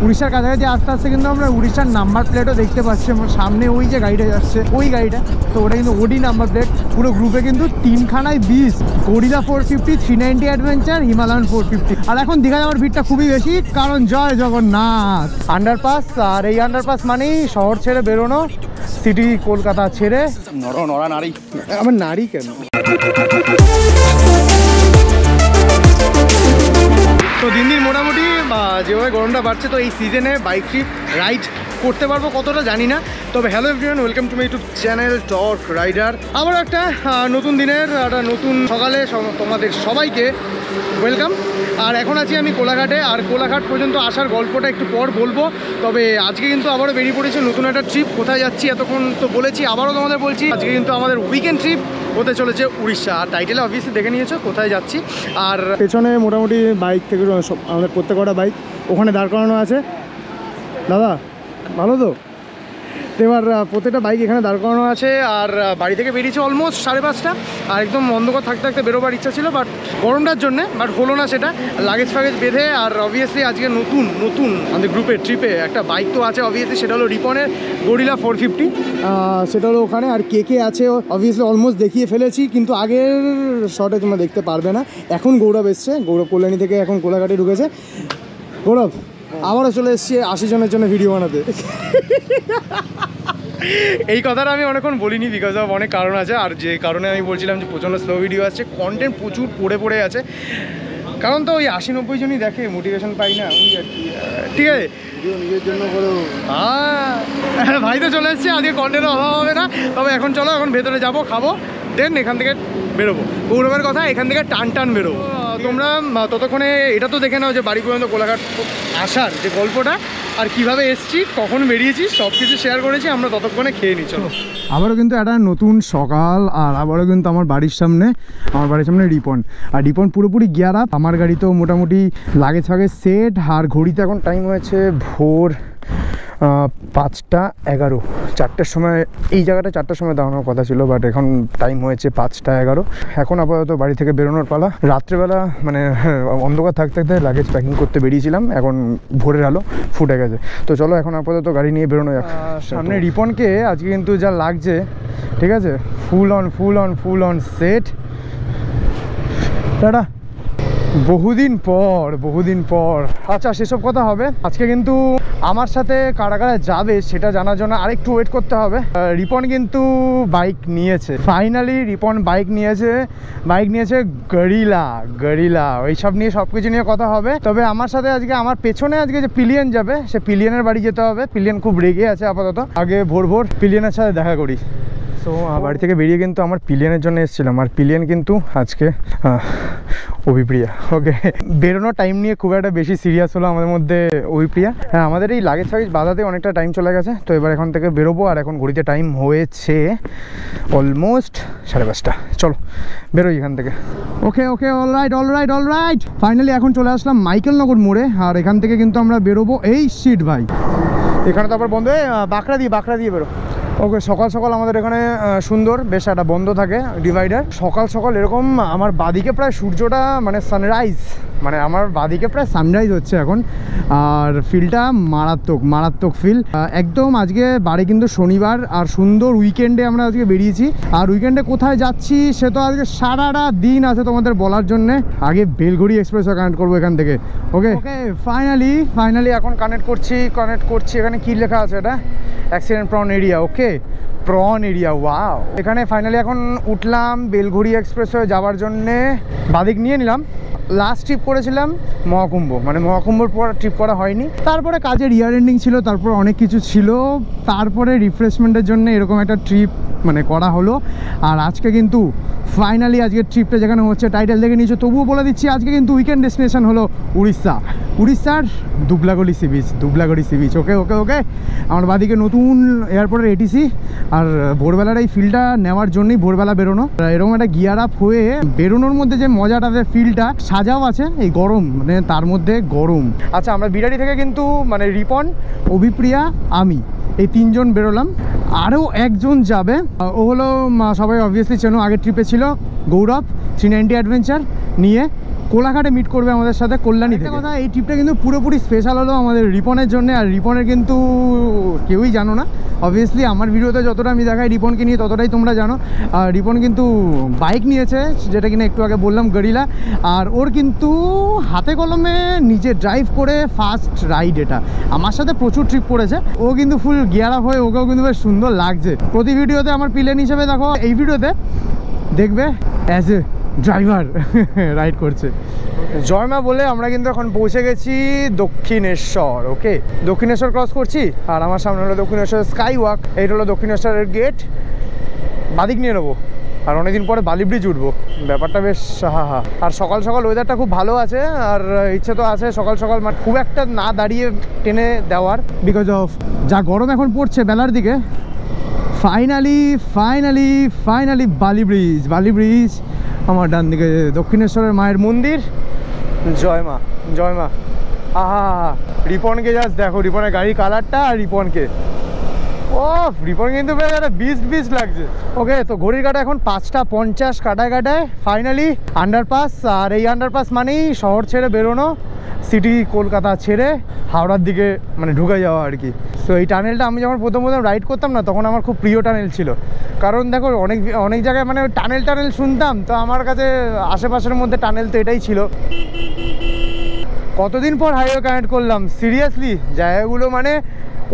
উড়িষ্যার কাছাকাছি আস্তে আস্তে কিন্তু আমরা উড়িষ্যার নাম্বার প্লেটও দেখতে পাচ্ছি। আমার সামনে ওই যে গাড়িটা যাচ্ছে, ওই গাড়িটা, তো ওটা কিন্তু ওডি নাম্বার প্লেট। পুরো গ্রুপে কিন্তু 3খানায় 20, গরিলা 450, 390 অ্যাডভেঞ্চার, হিমালয়ান 450। আর এখন দীঘা যাওয়ার ভিড়টা খুবই বেশি, কারণ জয় জগন্নাথ আন্ডারপাস। আর এই আন্ডারপাস মানেই শহর ছেড়ে বেরোনো, সিটি কলকাতা ছেড়ে। নড়া নারী, আমার নারী কেন? তো দিন দিন মোটামুটি যেভাবে গরমটা বাড়ছে, তো এই সিজনে বাইক ট্রিপ রাইড করতে পারবো কতটা জানি না। তবে hello everyone, welcome to my YouTube channel torque rider. আবার একটা নতুন দিনের একটা নতুন সকালে তোমাদের সবাইকে ওয়েলকাম। আর এখন আছি আমি কোলাঘাটে, আর কোলাঘাট পর্যন্ত আসার গল্পটা একটু পর বলবো। তবে আজকে কিন্তু আবারও বেরিয়ে পড়েছে নতুন একটা ট্রিপ। কোথায় যাচ্ছি এতক্ষণ তো বলেছি, আবারও তোমাদের বলছি, আজকে কিন্তু আমাদের উইকেন্ড ট্রিপ হতে চলেছে উড়িষ্যা। আর টাইটেলে অবভিয়াসলি দেখে নিয়েছো কোথায় যাচ্ছি। আর পেছনে মোটামুটি বাইক থেকে আমাদের প্রত্যেকটা বাইক ওখানে দাঁড় করানো আছে। দাদা ভালো তো? এবার প্রত্যেকটা বাইক এখানে দাঁড় করানো আছে। আর বাড়ি থেকে বেরিয়েছে অলমোস্ট 5:30, আর একদম অন্ধকার থাকতে থাকতে বেরোবার ইচ্ছা ছিল, বাট গরমটার জন্যে বাট হলো না সেটা। লাগেজ ফ্যাগেজ বেঁধে, আর অবভিয়াসলি আজকে নতুন আমাদের গ্রুপের ট্রিপে একটা বাইক তো আছে অবভিয়াসলি, সেটা হলো রিপনের গরিলা 450, সেটা হলো ওখানে। আর কে আছে অবভিয়াসলি অলমোস্ট দেখিয়ে ফেলেছি, কিন্তু আগের শটে তোমরা দেখতে পারবে না। এখন গৌরব এসছে, গৌরব কল্যাণী থেকে এখন কোলাঘাটে ঢুকেছে। গৌরব আবারও চলে এসছি 80 জনের জন্য ভিডিও বানাতে। এই কথাটা আমি অনেকক্ষণ বলিনি, বিকজ অফ অনেক কারণ আছে। আর যে কারণে আমি বলছিলাম যে প্রচণ্ড স্লো ভিডিও আছে, কন্টেন্ট প্রচুর পড়ে আছে। কারণ তো ওই 80-90 জনই দেখে, মোটিভেশন পাই না ওই আর কি। ঠিক আছে, নিজের জন্য করো। হ্যাঁ ভাই তো চলে এসছে, আজকে কন্টেন্টের অভাব হবে না। তবে এখন চলো, এখন ভেতরে যাবো, খাবো, দেন এখান থেকে বেরোবো। গৌরবের কথা, এখান থেকে টান বেরোবো। তোমরা ততক্ষণে এটা তো দেখে নাও যে বাড়ি পর্যন্ত কোলাঘাট আসার যে গল্পটা, আর কিভাবে এসছি, কখন বেরিয়েছি, সব কিছু শেয়ার করেছি। আমরা ততক্ষণে খেয়ে নিই, চলো। আবারও কিন্তু একটা নতুন সকাল, আর আবারও কিন্তু আমার বাড়ির সামনে রিপন। আর রিপন পুরোপুরি গিয়ার আপ। আমার গাড়ি তো মোটামুটি লাগেজ ফাগেজ সেট। আর ঘড়িতে এখন টাইম হয়েছে ভোর 5:11, 4টের সময়। এই জায়গাটা 4টার সময় দাঁড়ানোর কথা ছিল, বাট এখন টাইম হয়েছে 5:11। এখন আপাতত বাড়ি থেকে বেরোনোর পালা। রাত্রেবেলা মানে অন্ধকার থাকতে থাকতে লাগেজ প্যাকিং করতে বেরিয়েছিলাম, এখন ভোরের আলো ফুটে গেছে। তো চলো এখন আপাতত গাড়ি নিয়ে বেরোনো যাক। সামনে রিপনকে আজকে কিন্তু যা লাগছে, ঠিক আছে, ফুল অন সেট। টাটা। বহুদিন পর আচ্ছা, সেসব কথা হবে। আজকে কিন্তু আমার সাথে কারা কারা যাবে সেটা জানার জন্য আরেকটু ওয়েট করতে হবে। রিপন কিন্তু বাইক নিয়েছে, ফাইনালি রিপন বাইক নিয়েছে গরিলা। ওইসব নিয়ে সবকিছু নিয়ে কথা হবে। তবে আমার সাথে আজকে, আমার পেছনে আজকে যে পিলিয়ন যাবে, সে পিলিয়নের বাড়ি যেতে হবে। পিলিয়ন খুব রেগে আছে আপাতত। আগে ভোর পিলিয়নের সাথে দেখা করি। তো বাড়ি থেকে বেরিয়ে কিন্তু আমার পিলিয়নের জন্য এসেছিলাম, আর পিলিয়ন কিন্তু আজকে অভিপ্রিয়া। ওকে, বেরোনোর টাইম নিয়ে খুব একটা বেশি সিরিয়াস হলো আমাদের মধ্যে অভিপ্রিয়া। হ্যাঁ, আমাদের এই লাগেজ ফাগেজ বাঁধাতে অনেকটা টাইম চলে গেছে। তো এবার এখান থেকে বেরোবো, আর এখন ঘড়িতে টাইম হয়েছে অলমোস্ট 5:30। চলো বেরোই এখান থেকে। ওকে অলরাইট ফাইনালি এখন চলে আসলাম মাইকেলনগর মোড়ে। আর এখান থেকে কিন্তু আমরা বেরোবো। এই শিট ভাই, এখানে তো আবার বন্ধ, বাঁকড়া দিয়ে বেরো। ওকে, সকাল আমাদের এখানে সুন্দর বেশ একটা বন্ধ থাকে ডিভাইডার। সকাল এরকম আমার বাদিকে প্রায় সূর্যটা মানে সানরাইজ, মানে আমার বাদিকে প্রায় সানরাইজ হচ্ছে এখন। আর ফিলটা মারাত্মক ফিল একদম। আজকে বাড়ি কিন্তু শনিবার, আর সুন্দর উইকেন্ডে আমরা আজকে বেরিয়েছি। আর উইকেন্ডে কোথায় যাচ্ছি সে তো আজকে সারাটা দিন আছে তোমাদের বলার জন্যে। আগে বেলঘড়ি এক্সপ্রেসও কানেক্ট করবো এখান থেকে। ওকে ফাইনালি এখন কানেক্ট করছি। এখানে কি লেখা আছে? এটা অ্যাক্সিডেন্ট প্রন এরিয়া। ওকে, প্রন এরিয়া, ওয়াও। এখানে ফাইনালি এখন উঠলাম বেলঘড়ি এক্সপ্রেস হয়ে যাওয়ার জন্যে। বাদিক নিয়ে নিলাম। লাস্ট ট্রিপ করেছিলাম মহাকুম্ভর পর ট্রিপ করা হয়নি। তারপরে কাজের ইয়ার এন্ডিং ছিল, তারপর অনেক কিছু ছিল, তারপরে রিফ্রেশমেন্টের জন্য এরকম একটা ট্রিপ মানে করা হলো। আর আজকে কিন্তু ফাইনালি আজকের ট্রিপটা যেখানে হচ্ছে, টাইটেল দেখে নিয়েছো, তবুও বলে দিচ্ছি আজকে কিন্তু উইকেন্ড ডেস্টিনেশন হলো উড়িষ্যার দুবলাগড়ি সি বিচ। ওকে আমার বাদিকে নতুন এয়ারপোর্টের এটিসি। আর ভোরবেলার এই ফিলটা নেওয়ার জন্যই ভোরবেলা বেরোনো। এরকম একটা গিয়ার আপ হয়ে বেরোনোর মধ্যে যে মজাটা, ফিলটা সাজাও আছে। এই গরম মানে তার মধ্যে গরম। আচ্ছা, আমরা বিরাটি থেকে কিন্তু মানে রিপন, অভিপ্রিয়া, আমি এই 3 জন বেরোলাম। আরও একজন যাবে, ও হলো সবাই অবভিয়াসলি চেনো, আগের ট্রিপে ছিল, গৌরব 390 অ্যাডভেঞ্চার নিয়ে। কোলাঘাটে মিট করবে আমাদের সাথে কল্যাণী থেকে। কথা, এই ট্রিপটা কিন্তু পুরোপুরি স্পেশাল হলো আমাদের রিপনের জন্য। আর রিপনের কিন্তু কেউই জানো না, অবভিয়াসলি আমার ভিডিওতে যতটা আমি দেখাই রিপনকে নিয়ে ততটাই তোমরা জানো। আর রিপন কিন্তু বাইক নিয়েছে, যেটা কিনা একটু আগে বললাম গরিলা। আর ওর কিন্তু হাতে কলমে নিজে ড্রাইভ করে ফার্স্ট রাইড এটা। আমার সাথে প্রচুর ট্রিপ করেছে, ও কিন্তু ফুল গিয়ার আপ হয়ে ওকেও কিন্তু বেশ সুন্দর লাগছে। প্রতি ভিডিওতে আমার পিলেন হিসেবে দেখো, এই ভিডিওতে দেখবে অ্যাজ এ ড্রাইভার রাইড করছে। জয়মা বলে আমরা কিন্তু এখন পৌঁছে গেছি দক্ষিণেশ্বর। ওকে, দক্ষিণেশ্বর ক্রস করছি, আর আমার সামনে হলো দক্ষিণেশ্বর স্কাই ওয়াক। এইটা হলো দক্ষিণেশ্বরের গেট। বাদিক নিয়ে নেবো, আর অনেকদিন পরে বালি ব্রিজ উঠবো, ব্যাপারটা বেশ হা। আর সকাল সকাল ওয়েদারটা খুব ভালো আছে, আর ইচ্ছে তো আছে সকাল সকাল মানে খুব একটা না দাঁড়িয়ে টেনে দেওয়ার, বিকজ অফ যা গরম এখন পড়ছে বেলার দিকে। ফাইনালি বালি ব্রিজ। আমার ডান দিকে দক্ষিণেশ্বরের মায়ের মন্দির। জয় মা। আহা, রিপনকে জাস্ট দেখো, রিপনের গাড়ির কালারটা আর রিপনকে, ও রিপন কিন্তু বেশ একটা বিস্ট লাগছে। ওকে, তো ঘড়ির কাটা এখন 5:50 কাটায় ফাইনালি আন্ডারপাস। আর এই আন্ডারপাস মানেই শহর ছেড়ে বেরোনো, সিটি কলকাতা ছেড়ে হাওড়ার দিকে মানে ঢুকে যাওয়া আর কি। তো এই টানেলটা আমি যখন প্রথম রাইড করতাম না, তখন আমার খুব প্রিয় টানেল ছিল। কারণ দেখো অনেক জায়গায় মানে টানেল শুনতাম, তো আমার কাছে আশেপাশের মধ্যে টানেল তো এটাই ছিল। কতদিন পর হাইওয়ে কানেক্ট করলাম, সিরিয়াসলি জায়গাগুলো মানে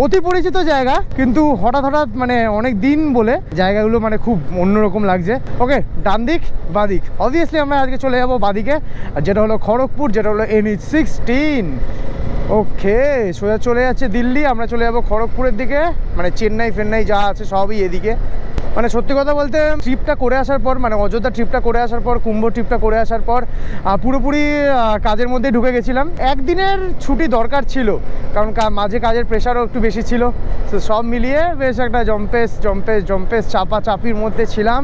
অতি পরিচিত জায়গা, কিন্তু হঠাৎ মানে অনেক দিন বলে জায়গাগুলো মানে খুব অন্যরকম লাগছে। ওকে, ডান দিক বাদিক, অবভিয়াসলি আমরা আজকে চলে যাবো বাদিকে, আর যেটা হলো খড়গপুর, যেটা হলো NH16। ওকে, সোজা চলে যাচ্ছে দিল্লি, আমরা চলে যাবো খড়গপুরের দিকে, মানে চেন্নাই যা আছে সবই এদিকে। মানে সত্যি কথা বলতে ট্রিপটা করে আসার পর, মানে অযোধ্যা ট্রিপটা করে আসার পর, কুম্ভ ট্রিপটা করে আসার পর পুরোপুরি কাজের মধ্যে ঢুকে গেছিলাম। একদিনের ছুটি দরকার ছিল, কারণ মাঝে কাজের প্রেশারও একটু বেশি ছিল। তো সব মিলিয়ে বেশ একটা জম্পেস চাপির মধ্যে ছিলাম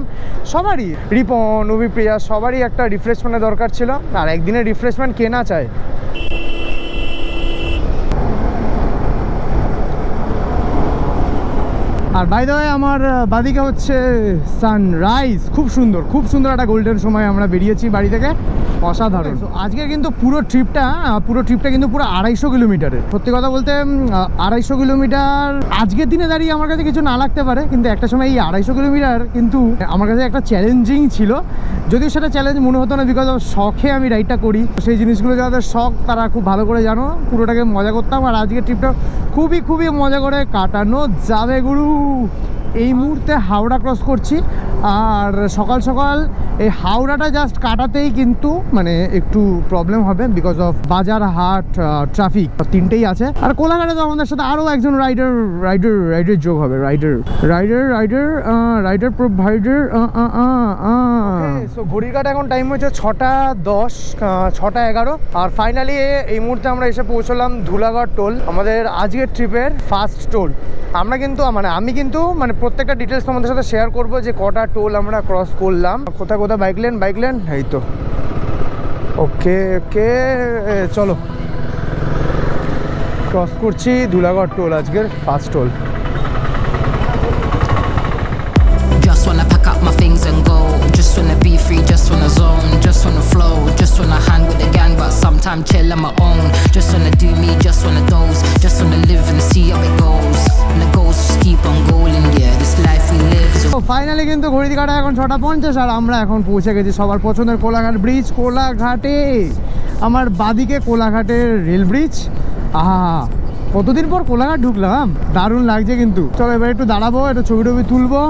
সবারই। রিপন, অভিপ্রিয়া সবারই একটা রিফ্রেশমেন্টের দরকার ছিল, আর একদিনের রিফ্রেশমেন্ট কে না চায়। আর বাই দ্য ওয়ে আমার বাদিকে হচ্ছে সানরাইজ, খুব সুন্দর একটা গোল্ডেন সময় আমরা বেরিয়েছি বাড়ি থেকে, অসাধারণ। আজকে কিন্তু পুরো ট্রিপটা কিন্তু পুরো 250 কিলোমিটারের। সত্যি কথা বলতে 250 কিলোমিটার আজকের দিনে দাঁড়িয়ে আমার কাছে কিছু না লাগতে পারে, কিন্তু একটা সময় এই 250 কিলোমিটার কিন্তু আমার কাছে একটা চ্যালেঞ্জিং ছিল। যদিও সেটা চ্যালেঞ্জ মনে হতো না, বিকজ শখে আমি রাইডটা করি। সেই জিনিসগুলো যাদের শখ তারা খুব ভালো করে জানো, পুরোটাকে মজা করতাম। আর আজকের ট্রিপটা খুবই মজা করে কাটানো যাবে গুরু। এই মুহূর্তে হাওড়া ক্রস করছি, আর সকাল এই হাওড়াটা জাস্ট কাটাতেই কিন্তু মানে একটু প্রবলেম হবে, বিকজ অফ বাজার হাট ট্রাফিক তিনটেই আছে। আর কোলাঘাটে তো আমাদের সাথে আরও একজন রাইডার যোগ হবে, রাইডার প্রোভাইডার। সো ঘড়ির কাটা এখন টাইম হচ্ছে 6:10, 6:11। আর ফাইনালি এই মুহূর্তে আমরা এসে পৌঁছলাম ধুলাগড় টোল, আমাদের আজকের ট্রিপের ফার্স্ট টোল। আমি কিন্তু প্রত্যেকটা ডিটেলস তোমাদের সাথে শেয়ার করবো, যে কটা টোল আমরা ক্রস করলাম, কোথায় বাইক লেন। এই তো ওকে, চলো ক্রস করছি ধুলাগড় টোল, আজকের first toll. Just wanna pack up my things and go. Just wanna be free, just wanna zone. Just wanna flow, just wanna hang with the gang, but sometime chill on my own. Just wanna do me, just wanna doze. Just wanna live and see how it goes. And the goals just keep on going, yeah. This life we live. So finally কিন্তু ঘড়ির কাটা এখন 6:50, আর আমরা এখন পৌঁছে গেছি সবার পছন্দের কোলাঘাট ব্রিজ। কোলাঘাটে আমার বাদিকে কোলাঘাটের রেল ব্রিজ। আহা, কতদিন পর কোলাঘাট ঢুকলাম, দারুণ লাগছে কিন্তু। চলো এবার একটু দাঁড়াবো, একটু ছবি তুলবো।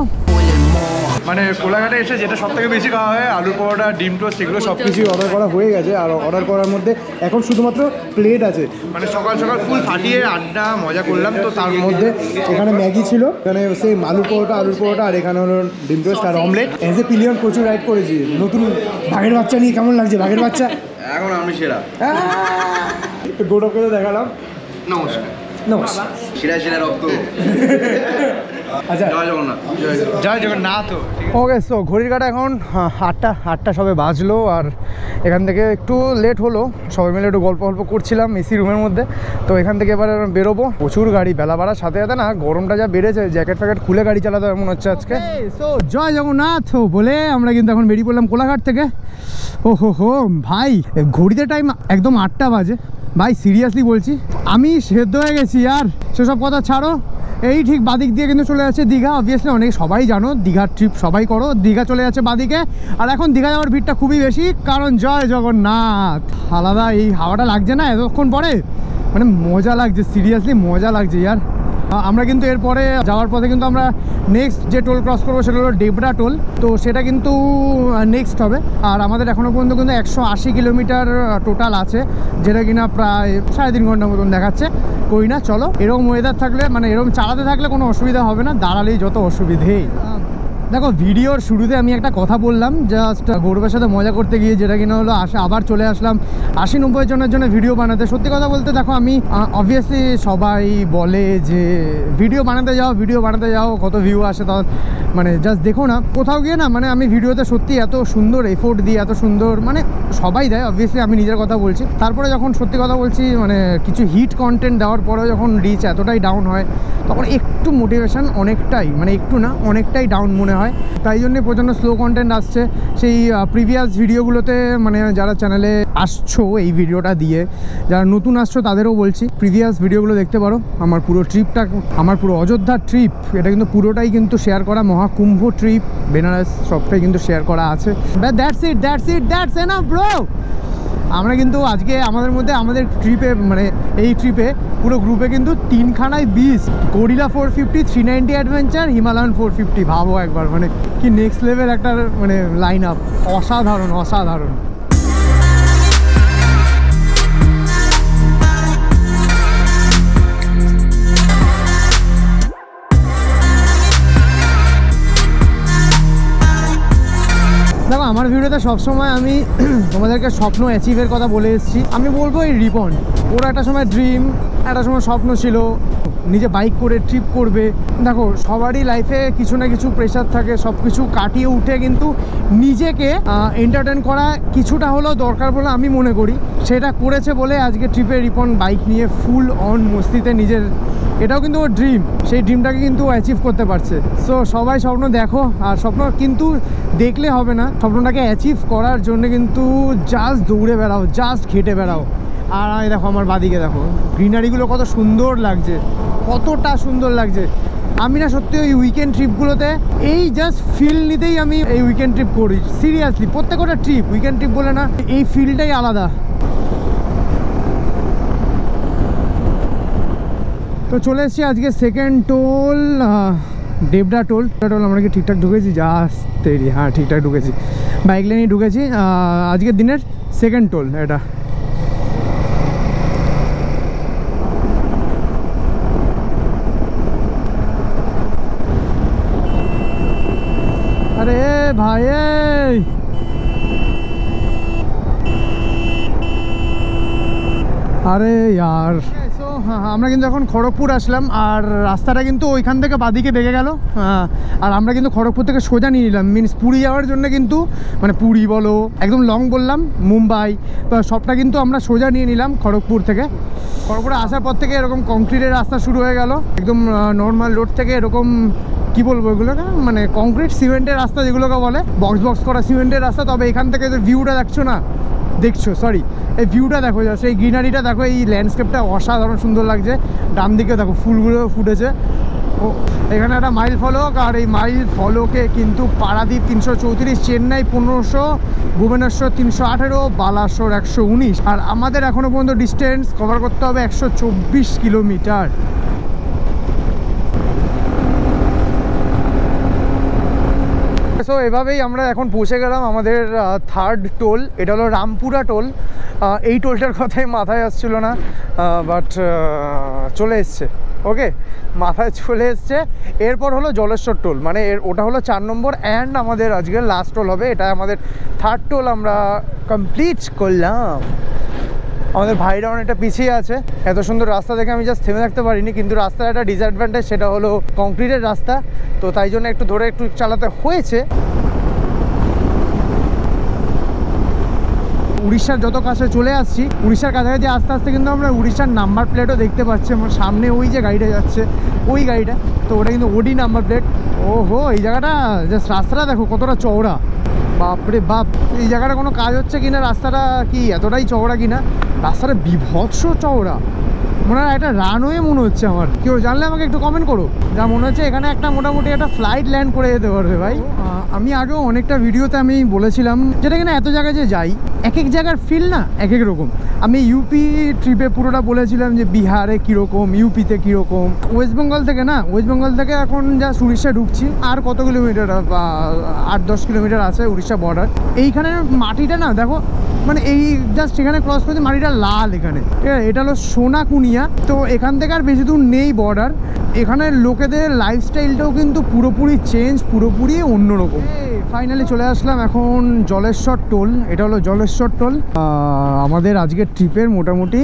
মানে কোলাঘাটে এসে যেটা সব থেকে বেশি খাওয়া হয় আলু পরোটা, ডিম টোস্ট, এগুলো সব কিছুই অর্ডার করা হয়ে গেছে। আর অর্ডার করার মধ্যে এখন শুধুমাত্র প্লেট আছে। মানে সকাল ফুল ফাটিয়ে আড্ডা মজা করলাম। তো তার মধ্যে এখানে ম্যাগি ছিল, এখানে সেই আলুর পরোটা, আর এখানে হলো ডিম টোস্ট আর অমলেট। এজ এ পিলিয়ন প্রচুর রাইড করেছি। নতুন বাঘের বাচ্চা নিয়ে কেমন লাগছে? বাঘের বাচ্চা এখন আমি সেরা গৌরবকে তো দেখালাম। নমস্কার। সেরা রক্ত। আচ্ছা জয় জগন্নাথ। জয় জগন্নাথ। ওকে, সো ঘড়ির কাটা এখন 8টা সবে বাজলো, আর এখান থেকে একটু লেট হলো, সবাই মিলে একটু গল্প করছিলাম এসি রুমের মধ্যে। তো এখান থেকে এবার বেরোবো, প্রচুর গাড়ি, বেলা বাড়ার সাথে সাথে না গরমটা যা বেড়েছে, জ্যাকেট ফ্যাকেট খুলে গাড়ি চালাতে হবে মনে হচ্ছে আজকে। সো জয় জগন্নাথ বলে আমরা কিন্তু এখন বেরিয়ে পড়লাম কোলাঘাট থেকে। ও হো ভাই, ঘড়িতে টাইম একদম 8টা বাজে ভাই, সিরিয়াসলি বলছি আমি সেদ্ধ হয়ে গেছি। আর সেসব কথা ছাড়ো, এই ঠিক বাদিক দিয়ে কিন্তু চলে যাচ্ছে দীঘা। অবভিয়াসলি অনেক সবাই জানো, দীঘার ট্রিপ সবাই করো, দীঘা চলে যাচ্ছে বাদিকে। আর এখন দীঘা যাওয়ার ভিড়টা খুবই বেশি, কারণ জয় জগন্নাথ। আলাদা এই হাওয়াটা লাগছে না এতক্ষণ পরে, মানে মজা লাগছে, সিরিয়াসলি মজা লাগছে ইয়ার। আমরা কিন্তু এরপরে যাওয়ার পথে কিন্তু আমরা নেক্সট যে টোল ক্রস করবো সেটা হলো ডেবরা টোল, তো সেটা কিন্তু নেক্সট হবে। আর আমাদের এখনও পর্যন্ত কিন্তু 180 কিলোমিটার টোটাল আছে, যেটা কিনা প্রায় 3.5 ঘন্টার মতন দেখাচ্ছে। কই না, চলো, এরকম ওয়েদার থাকলে, মানে এরকম চালাতে থাকলে কোনো অসুবিধা হবে না, দাঁড়ালেই যত অসুবিধেই। দেখো, ভিডিওর শুরুতে আমি একটা কথা বললাম, জাস্ট গৌরবের সাথে মজা করতে গিয়ে, যেটা কিনা হলো আবার চলে আসলাম 80-90 জনের জন্য ভিডিও বানাতে। সত্যি কথা বলতে দেখো, আমি অবভিয়াসলি সবাই বলে যে ভিডিও বানাতে যাও কত ভিউ আসে, তা মানে জাস্ট দেখো না কোথাও গিয়ে না, মানে আমি ভিডিওতে সত্যি এত সুন্দর এফোর্ট দিই, এত সুন্দর, মানে সবাই দেয়, অবভিয়াসলি আমি নিজের কথা বলছি। তারপরে যখন সত্যি কথা বলছি, মানে কিছু হিট কন্টেন্ট দেওয়ার পরেও যখন রিচ এতটাই ডাউন হয়, তখন একটু মোটিভেশন অনেকটাই, মানে একটু না অনেকটাই ডাউন মনে হয়। তাই জন্যে প্রচণ্ড স্লো কন্টেন্ট আসছে। সেই প্রিভিয়াস ভিডিওগুলোতে, মানে যারা চ্যানেলে আসছো এই ভিডিওটা দিয়ে, যারা নতুন আসছো তাদেরও বলছি, প্রিভিয়াস ভিডিওগুলো দেখতে পারো। আমার পুরো ট্রিপটা, আমার পুরো অযোধ্যার ট্রিপ, এটা কিন্তু পুরোটাই কিন্তু শেয়ার করা, মহাকুম্ভ ট্রিপ, বেনারস সবটাই কিন্তু শেয়ার করা আছে। That's enough bro. আমরা কিন্তু আজকে আমাদের ট্রিপে, মানে এই ট্রিপে পুরো গ্রুপে কিন্তু 3খানায় বিচ, গরিলা 450, 390 অ্যাডভেঞ্চার, হিমালয়ান 450। ভাবো একবার, মানে কি নেক্সট লেভেল একটা মানে লাইন আপ, অসাধারণ। দেখো, আমার ভিডিওতে সবসময় আমি তোমাদেরকে স্বপ্ন অ্যাচিভের কথা বলে এসেছি। আমি বলবো এই রিপন, ওর একটা সময় ড্রিম, একটা সময় স্বপ্ন ছিল নিজে বাইক করে ট্রিপ করবে। দেখো, সবারই লাইফে কিছু না কিছু প্রেশার থাকে, সব কিছু কাটিয়ে উঠে কিন্তু নিজেকে এন্টারটেন করা কিছুটা হলেও দরকার বলে আমি মনে করি। সেটা করেছে বলে আজকে ট্রিপে রিপন বাইক নিয়ে ফুল অন মস্তিতে নিজের, এটাও কিন্তু ওর ড্রিম, সেই ড্রিমটাকে কিন্তু অ্যাচিভ করতে পারছে। সো সবাই স্বপ্ন দেখো, আর স্বপ্ন কিন্তু দেখলে হবে না, স্বপ্নটাকে অ্যাচিভ করার জন্য কিন্তু জাস্ট দৌড়ে বেড়াও, জাস্ট খেটে বেড়াও। আর দেখো আমার বাদিকে দেখো, গ্রিনারিগুলো কত সুন্দর লাগছে, কতটা সুন্দর লাগছে। আমি না সত্যি ওই উইকেন্ড ট্রিপগুলোতে এই জাস্ট ফিল নিতেই আমি এই উইকেন্ড ট্রিপ করি, সিরিয়াসলি প্রত্যেকটা ট্রিপ উইকেন্ড ট্রিপ বলে না, এই ফিলটাই আলাদা। তো চলে এসেছি আজকে সেকেন্ড টোল, ডেবরা টোল। আমরা কি ঠিকঠাক ঢুকেছি? জাস্ট হ্যাঁ, ঠিকঠাক ঢুকেছি, বাইক লাইনে ঢুকেছি। আজকের দিনের সেকেন্ড টোল এটা। আরে ভাই, আরে ইয়ার, আমরা কিন্তু এখন খড়গপুর আসলাম, আর রাস্তাটা কিন্তু ওইখান থেকে বাদিকে বেঁকে গেল। আর আমরা কিন্তু খড়গপুর থেকে সোজা নিয়ে নিলাম, মিনস পুরী যাওয়ার জন্য কিন্তু, মানে পুরী বলো, একদম লং বললাম, মুম্বাই, সবটা কিন্তু আমরা সোজা নিয়ে নিলাম খড়গপুর থেকে। খড়গপুরে আসার পর থেকে এরকম কংক্রিটের রাস্তা শুরু হয়ে গেল, একদম নর্মাল রোড থেকে এরকম কি বলবো এগুলোকে, মানে কংক্রিট সিমেন্টের রাস্তা যেগুলোকে বলে, বক্স করা সিমেন্টের রাস্তা। তবে এখান থেকে যে ভিউটা দেখছো সরি, এই ভিউটা দেখো, জাস্ট এই গ্রিনারিটা দেখো, এই ল্যান্ডস্কেপটা অসাধারণ সুন্দর লাগছে। ডান দিকে দেখো ফুলগুলো ফুটেছে। ও এখানে একটা মাইল ফলক, আর এই মাইল ফলকে কিন্তু পারাদ্বীপ 334, চেন্নাই 1500, ভুবনেশ্বর 318, বালাসোর 119। আর আমাদের এখনও পর্যন্ত ডিস্টেন্স কভার করতে হবে 124 কিলোমিটার। সো এভাবেই আমরা এখন পৌঁছে গেলাম আমাদের থার্ড টোল, এটা হলো রামপুরা টোল। এই টোলটার কথাই মাথায় আসছিল না, বাট চলে এসছে, ওকে মাথায় চলে এসছে। এরপর হলো জলেশ্বর টোল, মানে ওটা হলো 4 নম্বর, অ্যান্ড আমাদের আজকের লাস্ট টোল হবে। এটা আমাদের থার্ড টোল আমরা কমপ্লিট করলাম। আমাদের ভাইরা অনেকটা পিছিয়ে আছে। এত সুন্দর রাস্তা দেখে আমি জাস্ট থেমে থাকতে পারিনি, কিন্তু রাস্তার একটা ডিসঅ্যাডভান্টেজ, সেটা হলো কংক্রিটের রাস্তা, তো তাই জন্য একটু ধরে একটু চালাতে হয়েছে। উড়িষ্যার যত কাছে চলে আসছি, উড়িষ্যার কাছাকাছি আস্তে আস্তে কিন্তু আমরা উড়িষ্যার নাম্বার প্লেটও দেখতে পাচ্ছি। আমার সামনে ওই যে গাড়িটা যাচ্ছে, ওই গাড়িটা, তো ওটা কিন্তু ওডি নাম্বার প্লেট। ওহো, এই জায়গাটা জাস্ট রাস্তাটা দেখো কতটা চওড়া, বাপরে বাপ। এই জায়গাটা কোনো কাজ হচ্ছে কিনা, রাস্তাটা কি এতটাই চওড়া কিনা, রাস্তাটা বিভৎস চওড়া, মনে হয় একটা রানওয়ে মনে হচ্ছে আমার। কেউ জানলে আমাকে একটু কমেন্ট করো। যা মনে হচ্ছে এখানে একটা মোটামুটি একটা ফ্লাইট ল্যান্ড করে যেতে পারবে ভাই। আমি আগেও অনেকটা ভিডিওতে আমি বলেছিলাম, যেটা কিনা এত জায়গায় যে যাই, এক এক জায়গার ফিল না এক এক রকম। আমি ইউপি ট্রিপে পুরোটা বলেছিলাম যে বিহারে কীরকম, ইউপিতে কীরকম। ওয়েস্ট বেঙ্গল থেকে না, ওয়েস্ট বেঙ্গল থেকে এখন জাস্ট উড়িষ্যা ঢুকছি, আর কত কিলোমিটার, 8-10 কিলোমিটার আছে উড়িষ্যা বর্ডার। এইখানের মাটিটা না দেখো, মানে এই জাস্ট এখানে ক্রস করতে মাটিটা লাল এখানে, ঠিক আছে। এটা হলো সোনাকুনিয়া, তো এখান থেকে আর বেশি দূর নেই বর্ডার। এখানের লোকেদের লাইফস্টাইলটাও কিন্তু পুরোপুরি চেঞ্জ, পুরোপুরি অন্যরকম। ফাইনালি চলে আসলাম এখন জলেশ্বর টোল। এটা হলো জলেশ্বর টোল, আমাদের আজকের ট্রিপের মোটামুটি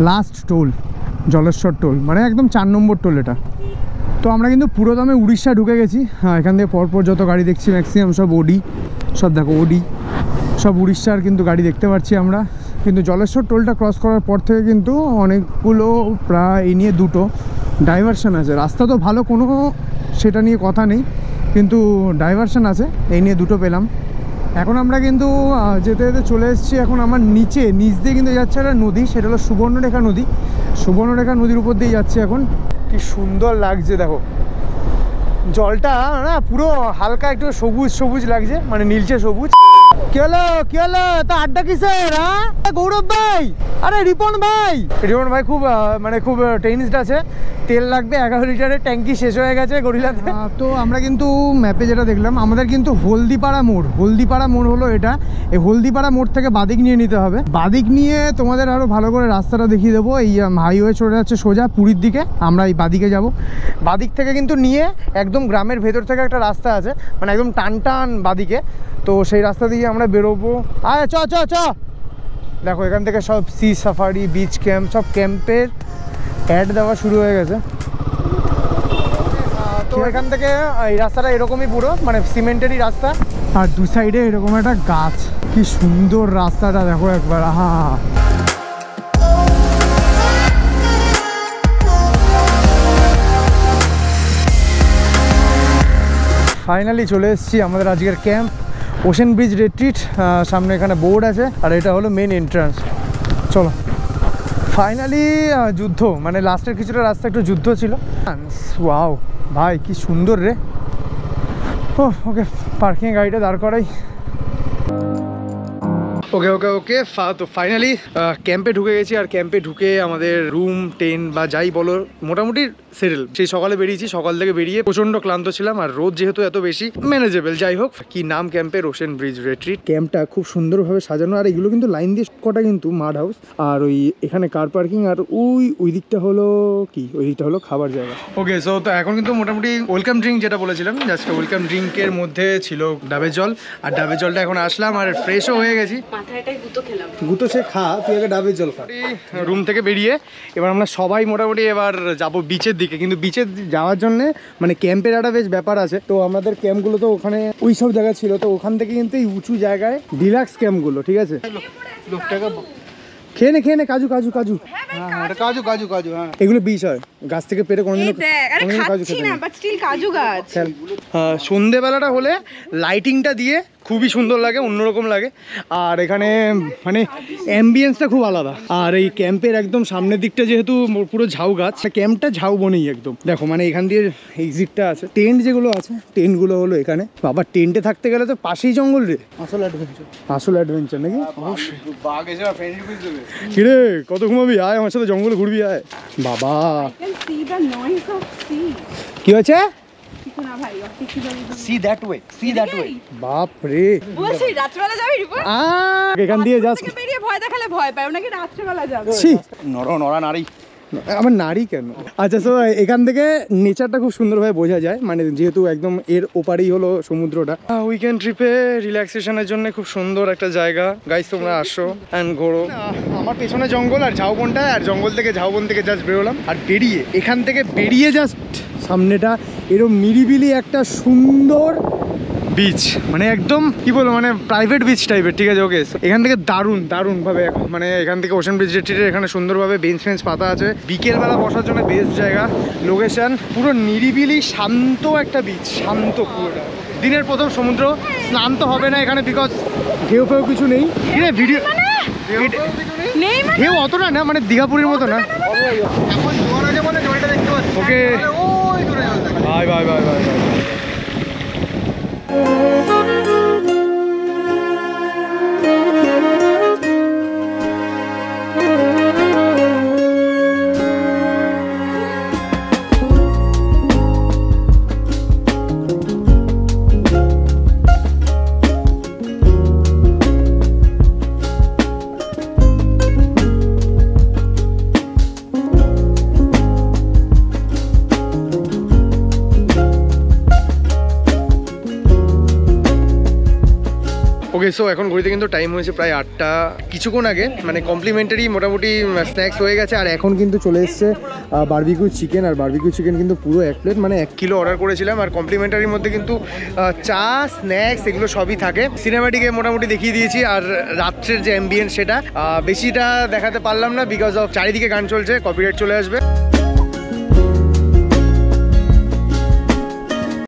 লাস্ট টোল, জলেশ্বর টোল, মানে একদম 4 নম্বর টোল এটা। তো আমরা কিন্তু পুরো দমে উড়িষ্যা ঢুকে গেছি। হ্যাঁ, এখান থেকে পরপর যত গাড়ি দেখছি ম্যাক্সিমাম সব ওডি, সব দেখো ওডি, সব উড়িষ্যার কিন্তু গাড়ি দেখতে পাচ্ছি আমরা। কিন্তু জলেশ্বর টোলটা ক্রস করার পর থেকে কিন্তু অনেকগুলো, প্রায় এই নিয়ে 2টো ডাইভারশন আছে। রাস্তা তো ভালো, কোনো সেটা নিয়ে কথা নেই, কিন্তু ডাইভারশন আছে, এই নিয়ে 2টো পেলাম। এখন আমরা কিন্তু যেতে যেতে চলে এসেছি। এখন আমার নিচ দিয়ে কিন্তু যাচ্ছে একটা নদী, সেটা হলো সুবর্ণরেখা নদী। সুবর্ণরেখা নদীর উপর দিয়ে যাচ্ছে এখন। কি সুন্দর লাগছে দেখো, জলটা না পুরো হালকা একটু সবুজ সবুজ লাগছে, মানে নীলচে সবুজ। কি হলো তা আড্ডা কিসের? হ্যাঁ গৌরব ভাই, আরে রিপন ভাই খুব মানে খুব টেনসড আছে। তেল লাগবে 11 লিটারের ট্যাঙ্কি শেষ হয়ে গেছে গরিলাতে। তো আমরা কিন্তু ম্যাপে যেটা দেখলাম, আমাদের কিন্তু হলদিপাড়া মোড় হলো এটা। এই হলদিপাড়া মোড় থেকে বাদিক নিয়ে নিতে হবে। বাদিক নিয়ে তোমাদের আরো ভালো করে রাস্তাটা দেখিয়ে দেবো। এই হাইওয়ে চলে যাচ্ছে সোজা পুরীর দিকে, আমরা এই বাদিকে যাব। বাদিক থেকে কিন্তু নিয়ে একদম গ্রামের ভেতর থেকে একটা রাস্তা আছে, মানে একদম টান বাদিকে, তো সেই রাস্তা দিয়ে আমরা বেরোবো। আয় চ দেখো, এখান থেকে সব সি সাফারি, বিচ ক্যাম্প, সব ক্যাম্পের অ্যাড দেওয়া শুরু হয়ে গেছে। তো এখান থেকে এই রাস্তাটা এরকমই পুরো, মানে সিমেন্টেরই রাস্তা, আর 2 সাইডে এরকম একটা গাছ। কি সুন্দর রাস্তাটা দেখো একবার, আহা। ফাইনালি চলে এসেছি আমাদের আজকের ক্যাম্প, ওশেন ব্রিজ রিট্রিট। সামনে এখানে বোর্ড আছে, আর এটা হলো মেন এন্ট্রান্স। চলো, ফাইনালি যুদ্ধ, মানে লাস্টের কিছুটা রাস্তা একটু যুদ্ধ ছিল। ওয়াও ভাই, কি সুন্দর রে। ওকে, পার্কিংয়ে গাড়িটা দাঁড় করাই। ওকে তো ফাইনালি ক্যাম্পে ঢুকে গেছি। আর ক্যাম্পে ঢুকে আমাদের রুম, টেন্ট বা যাই বলো মোটামুটি সেটেল। সেই সকালে বেরিয়েছি, সকাল থেকে বেরিয়ে প্রচন্ড ক্লান্ত ছিলাম, আর রোদ যেহেতু এত বেশি, ম্যানেজেবল। যাই হোক, কি নাম ক্যাম্পের, ওশেন ব্রিজ রিট্রিট। ক্যাম্পটা খুব সুন্দরভাবে সাজানো, আর এগুলো কিন্তু লাইন দিয়ে কটা কিন্তু মাড হাউস, আর ওই এখানে কার পার্কিং, আর ওই দিকটা হলো কি, ওই দিকটা হলো খাবার জায়গা। ওকে, সো তো এখন কিন্তু মোটামুটি ওয়েলকাম ড্রিঙ্ক যেটা বলেছিলাম, জাস্ট ওয়েলকাম ড্রিঙ্কের মধ্যে ছিল ডাবের জল, আর ডাবের জলটা এখন আসলাম, আর ফ্রেশও হয়ে গেছি। গুতো সে খা, তুই আগে ডাবের জল খা। রুম থেকে বেরিয়ে এবার আমরা সবাই মোটামুটি এবার যাবো বিচের দিকে। কিন্তু বিচে যাওয়ার জন্য মানে ক্যাম্পের একটা বেশ ব্যাপার আছে। তো আমাদের ক্যাম্পগুলো তো ওখানে ওই সব জায়গা ছিল, তো ওখান থেকে কিন্তু এই উঁচু জায়গায় ডিলাক্স ক্যাম্পগুলো, ঠিক আছে। লোকটাকে খেয়ে নে কাজু। হ্যাঁ, কাজু। হ্যাঁ, এগুলো বিষ হয়, গাছ থেকে পেরে কোনোদিন কাজু গাছ। সন্ধেবেলাটা হলে লাইটিংটা দিয়ে খুবই সুন্দর লাগে, অন্যরকম লাগে। আর এখানে মানে অ্যাম্বিয়েন্সটা খুব আলাদা। আর এই ক্যাম্পের একদম সামনের দিকটা যেহেতু পুরো ঝাউ গাছ, ক্যাম্পটা ঝাউ বনেই একদম। দেখো, মানে এখান দিয়ে এক্সিটটা আছে। টেন্ট যেগুলো আছে, টেন্টগুলো হলো এখানে। বাবা, টেন্টে থাকতে গেলে তো পাশেই জঙ্গল রে, আসল অ্যাডভেঞ্চার নাকি? অবশ্যই। কিরে, কত ঘুমাবি? আয় আমার সাথে জঙ্গলে ঘুরবি, আয় বাবা। কি হয়েছে? বাপ রে, এখান দিয়ে যাস, ভয় দেখালে ভয় পায় নাকি, রাত্রেবেলা যাবে। নড়া নারী আমার নারী কেন? আচ্ছা, সো এখান থেকে নেচারটা খুব সুন্দরভাবে বোঝা যায়, মানে যেহেতু একদম এর ওপারেই হলো সমুদ্রটা। উইকেন্ড ট্রিপে রিল্যাক্সেশনের জন্য খুব সুন্দর একটা জায়গা। গাইস তোমরা আসো অ্যান্ড ঘোরো। আমার পেছনে জঙ্গল আর ঝাউবনটা, আর জঙ্গল থেকে ঝাউবন থেকে জাস্ট বেরোলাম, আর বেরিয়ে এখান থেকে বেরিয়ে জাস্ট সামনেটা এরকম নিরিবিলি একটা সুন্দর বিচ, মানে একদম কি বলবো, মানে প্রাইভেট বিচ টাইপের, ঠিক আছে? ওকে, এখান থেকে দারুণ ভাবে, মানে এখান থেকে ওশান ব্রিজ রেট্রিটের এখানে সুন্দরভাবে বেঞ্চ ফেঞ্চ পাতা আছে, বিকেলবেলা বসার জন্য বেস্ট জায়গা, লোকেশন পুরো নিরিবিলি শান্ত একটা বিচ, শান্ত পুরোটা। দিনের প্রথম সমুদ্র, স্নান তো হবে না এখানে বিকজ ঢেউ ফেউ কিছু নেই। ভিডিও ঢেউ অতটা না, মানে দীঘাপুরের মতো না। ওকে, বাই বাই বাই বাই। ওকে, সো এখন ঘড়িতে কিন্তু টাইম হয়েছে প্রায় 8টা। কিছুক্ষণ আগে মানে কমপ্লিমেন্টারি মোটামুটি স্ন্যাক্স হয়ে গেছে, আর এখন কিন্তু চলে এসছে বারবিকিউ চিকেন। আর বারবিকিউ চিকেন কিন্তু পুরো 1 প্লেট, মানে 1 কিলো অর্ডার করেছিলাম। আর কমপ্লিমেন্টারির মধ্যে কিন্তু চা, স্ন্যাক্স এগুলো সবই থাকে। সিনেমাটিকে মোটামুটি দেখিয়ে দিয়েছি, আর রাত্রের যে অ্যাম্বিয়েন্স সেটা বেশিটা দেখাতে পারলাম না বিকজ অফ চারিদিকে গান চলছে, কপিরাইট চলে আসবে।